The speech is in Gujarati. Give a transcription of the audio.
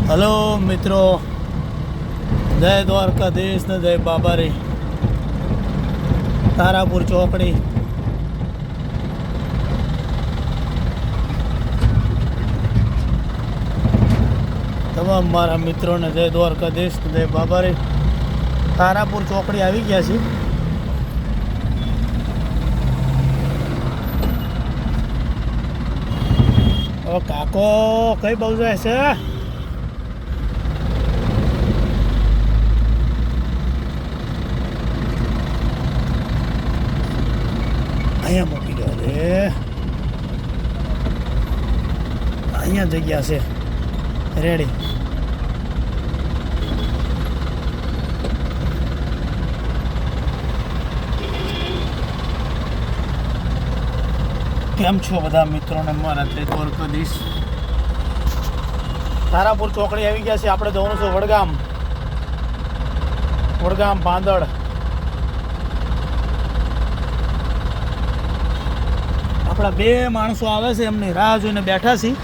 હલો મિત્રો, જય દ્વારકાધીશ ને જય બાબારી. તારાપુર ચોકડી તમામ મારા મિત્રોને જય દ્વારકાધીશ ને જય બાબારી. તારાપુર ચોકડી આવી ગયા છે. હવે કાકો કઈ બાજુ જાય છે? અહીંયા મૂકી દો રે, અહીંયા જગ્યા છે રેડી. કેમ છો બધા મિત્રોને મારા જય દ્વારકાધીશ. તારાપુર ચોકડી આવી ગયા છે. આપણે જવાનું છે વડગામ પાંદડ. આપણા બે માણસો આવે છે, એમની રાહ જોઈને બેઠા છીએ.